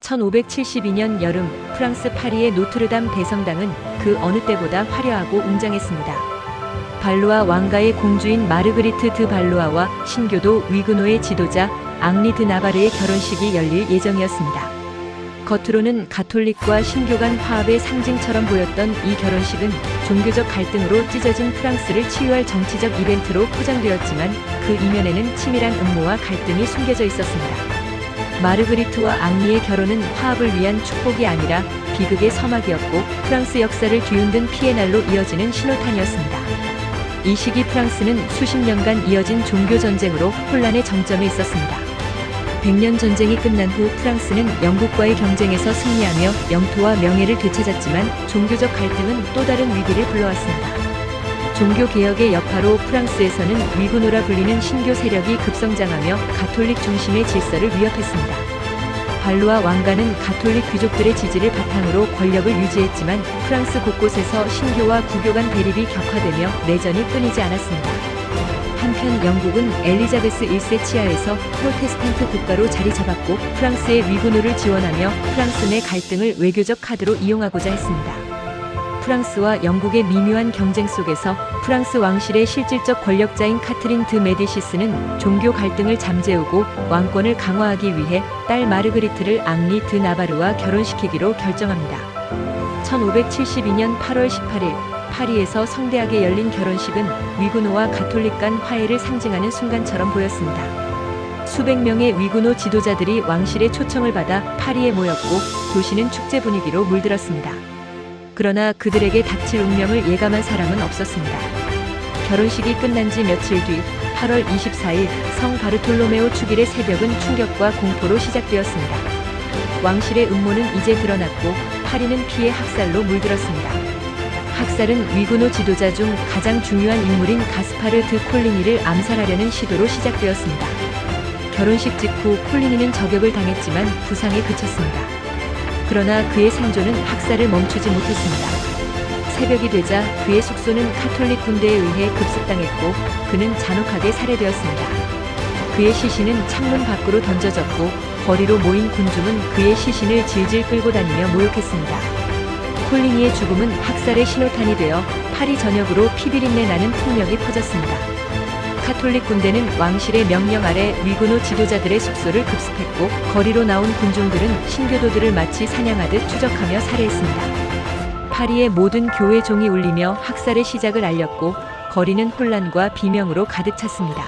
1572년 여름 프랑스 파리의 노트르담 대성당은 그 어느 때보다 화려하고 웅장했습니다. 발루아 왕가의 공주인 마르그리트 드 발루아와 신교도 위그노의 지도자 앙리 드 나바르의 결혼식이 열릴 예정이었습니다. 겉으로는 가톨릭과 신교 간 화합의 상징처럼 보였던 이 결혼식은 종교적 갈등으로 찢어진 프랑스를 치유할 정치적 이벤트로 포장되었지만 그 이면에는 치밀한 음모와 갈등이 숨겨져 있었습니다. 마르그리트와 앙리의 결혼은 화합을 위한 축복이 아니라 비극의 서막이었고 프랑스 역사를 뒤흔든 피해 날로 이어지는 신호탄이었습니다. 이 시기 프랑스는 수십 년간 이어진 종교 전쟁으로 혼란의 정점에 있었습니다. 100년 전쟁이 끝난 후 프랑스는 영국과의 경쟁에서 승리하며 영토와 명예를 되찾았지만 종교적 갈등은 또 다른 위기를 불러왔습니다. 종교개혁의 여파로 프랑스에서는 위그노라 불리는 신교 세력이 급성장하며 가톨릭 중심의 질서를 위협했습니다. 발루아 왕가는 가톨릭 귀족들의 지지를 바탕으로 권력을 유지했지만 프랑스 곳곳에서 신교와 구교 간 대립이 격화되며 내전이 끊이지 않았습니다. 한편 영국은 엘리자베스 1세 치하에서 프로테스탄트 국가로 자리 잡았고 프랑스의 위그노를 지원하며 프랑스 내 갈등을 외교적 카드로 이용하고자 했습니다. 프랑스와 영국의 미묘한 경쟁 속에서 프랑스 왕실의 실질적 권력자인 카트린 드 메디시스는 종교 갈등을 잠재우고 왕권을 강화하기 위해 딸 마르그리트를 앙리 드 나바르와 결혼시키기로 결정합니다. 1572년 8월 18일 파리에서 성대하게 열린 결혼식은 위그노와 가톨릭 간 화해를 상징하는 순간처럼 보였습니다. 수백 명의 위그노 지도자들이 왕실의 초청을 받아 파리에 모였고 도시는 축제 분위기로 물들었습니다. 그러나 그들에게 닥칠 운명을 예감한 사람은 없었습니다. 결혼식이 끝난 지 며칠 뒤 8월 24일 성 바르톨로메오 축일의 새벽은 충격과 공포로 시작되었습니다. 왕실의 음모는 이제 드러났고 파리는 피해 학살로 물들었습니다. 학살은 위그노 지도자 중 가장 중요한 인물인 가스파르 드 콜리니를 암살하려는 시도로 시작되었습니다. 결혼식 직후 콜리니는 저격을 당했지만 부상에 그쳤습니다. 그러나 그의 생존은 학살을 멈추지 못했습니다. 새벽이 되자 그의 숙소는 카톨릭 군대에 의해 급습당했고 그는 잔혹하게 살해되었습니다. 그의 시신은 창문 밖으로 던져졌고 거리로 모인 군중은 그의 시신을 질질 끌고 다니며 모욕했습니다. 콜리니의 죽음은 학살의 신호탄이 되어 파리 전역으로 피비린내 나는 폭력이 퍼졌습니다. 카톨릭 군대는 왕실의 명령 아래 위그노 지도자들의 숙소를 급습했고 거리로 나온 군중들은 신교도들을 마치 사냥하듯 추적하며 살해했습니다. 파리의 모든 교회 종이 울리며 학살의 시작을 알렸고 거리는 혼란과 비명으로 가득 찼습니다.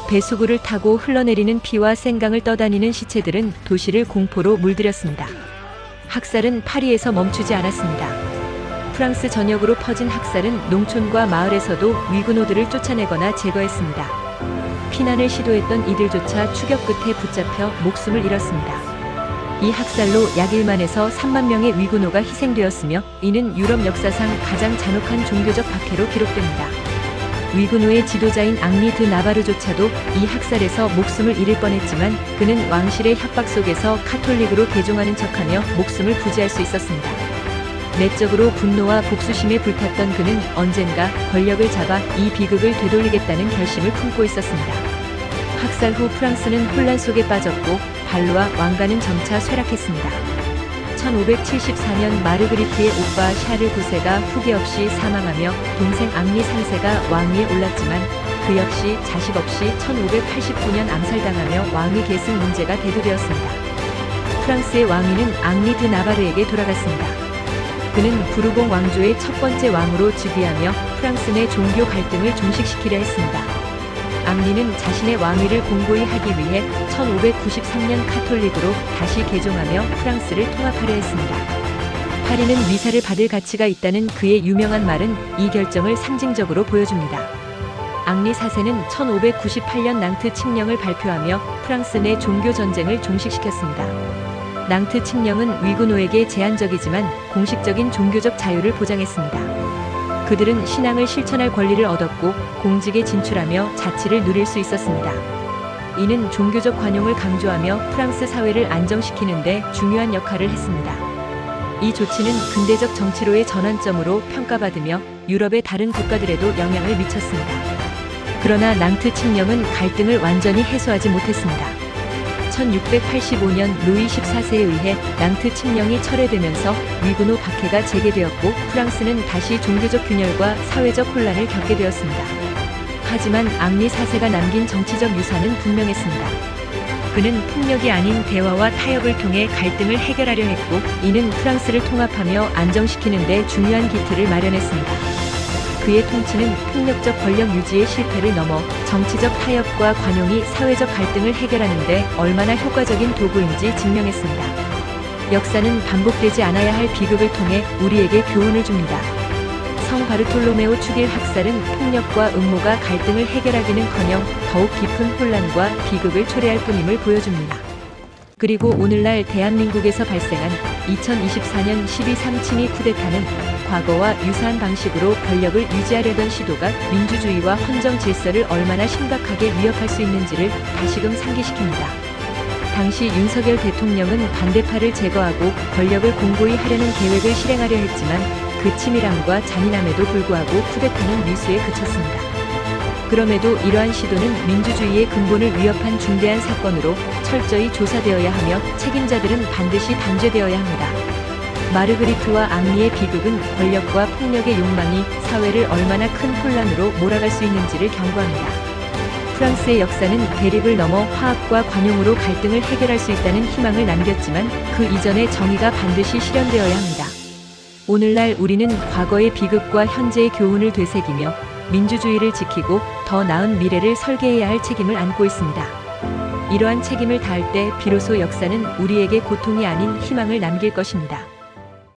배수구를 타고 흘러내리는 피와 생강을 떠다니는 시체들은 도시를 공포로 물들였습니다. 학살은 파리에서 멈추지 않았습니다. 프랑스 전역으로 퍼진 학살은 농촌과 마을에서도 위그노들을 쫓아내거나 제거했습니다. 피난을 시도했던 이들조차 추격 끝에 붙잡혀 목숨을 잃었습니다. 이 학살로 약 1만에서 3만 명의 위그노가 희생되었으며 이는 유럽 역사상 가장 잔혹한 종교적 박해로 기록됩니다. 위그노의 지도자인 앙리 드 나바르조차도 이 학살에서 목숨을 잃을 뻔했지만 그는 왕실의 협박 속에서 카톨릭으로 개종하는 척하며 목숨을 부지할 수 있었습니다. 내적으로 분노와 복수심에 불탔던 그는 언젠가 권력을 잡아 이 비극을 되돌리겠다는 결심을 품고 있었습니다. 학살 후 프랑스는 혼란 속에 빠졌고 발루아 왕가는 점차 쇠락했습니다. 1574년 마르그리트의 오빠 샤를 9세가 후계 없이 사망하며 동생 앙리 3세가 왕위에 올랐지만 그 역시 자식 없이 1589년 암살당하며 왕위 계승 문제가 대두되었습니다. 프랑스의 왕위는 앙리 드 나바르에게 돌아갔습니다. 그는 부르봉 왕조의 첫 번째 왕으로 즉위하며 프랑스 내 종교 갈등을 종식시키려 했습니다. 앙리는 자신의 왕위를 공고히 하기 위해 1593년 카톨릭으로 다시 개종하며 프랑스를 통합하려 했습니다. 파리는 위사를 받을 가치가 있다는 그의 유명한 말은 이 결정을 상징적으로 보여줍니다. 앙리 4세는 1598년 낭트 칙령을 발표하며 프랑스 내 종교 전쟁을 종식시켰습니다. 낭트 칙령은 위그노에게 제한적이지만 공식적인 종교적 자유를 보장했습니다. 그들은 신앙을 실천할 권리를 얻었고 공직에 진출하며 자치를 누릴 수 있었습니다. 이는 종교적 관용을 강조하며 프랑스 사회를 안정시키는 데 중요한 역할을 했습니다. 이 조치는 근대적 정치로의 전환점으로 평가받으며 유럽의 다른 국가들에도 영향을 미쳤습니다. 그러나 낭트 칙령은 갈등을 완전히 해소하지 못했습니다. 1685년 루이 14세에 의해 낭트 칙령이 철회되면서 위군호 박해가 재개되었고 프랑스는 다시 종교적 균열과 사회적 혼란을 겪게 되었습니다. 하지만 앙리 4세가 남긴 정치적 유산은 분명했습니다. 그는 폭력이 아닌 대화와 타협을 통해 갈등을 해결하려 했고, 이는 프랑스를 통합하며 안정시키는 데 중요한 기틀을 마련했습니다. 그의 통치는 폭력적 권력 유지의 실패를 넘어 정치적 타협과 관용이 사회적 갈등을 해결하는 데 얼마나 효과적인 도구인지 증명했습니다. 역사는 반복되지 않아야 할 비극을 통해 우리에게 교훈을 줍니다. 성 바르톨로메오 축일 학살은 폭력과 음모가 갈등을 해결하기는커녕 더욱 깊은 혼란과 비극을 초래할 뿐임을 보여줍니다. 그리고 오늘날 대한민국에서 발생한 2024년 12.3 쿠데타는 과거와 유사한 방식으로 권력을 유지하려던 시도가 민주주의와 헌정 질서를 얼마나 심각하게 위협할 수 있는지를 다시금 상기시킵니다. 당시 윤석열 대통령은 반대파를 제거하고 권력을 공고히 하려는 계획을 실행하려 했지만 그 치밀함과 잔인함에도 불구하고 쿠데타는 밀수에 그쳤습니다. 그럼에도 이러한 시도는 민주주의의 근본을 위협한 중대한 사건으로 철저히 조사되어야 하며 책임자들은 반드시 단죄되어야 합니다. 마르그리트와 앙리의 비극은 권력과 폭력의 욕망이 사회를 얼마나 큰 혼란으로 몰아갈 수 있는지를 경고합니다. 프랑스의 역사는 대립을 넘어 화합과 관용으로 갈등을 해결할 수 있다는 희망을 남겼지만 그 이전에 정의가 반드시 실현되어야 합니다. 오늘날 우리는 과거의 비극과 현재의 교훈을 되새기며 민주주의를 지키고 더 나은 미래를 설계해야 할 책임을 안고 있습니다. 이러한 책임을 다할 때 비로소 역사는 우리에게 고통이 아닌 희망을 남길 것입니다.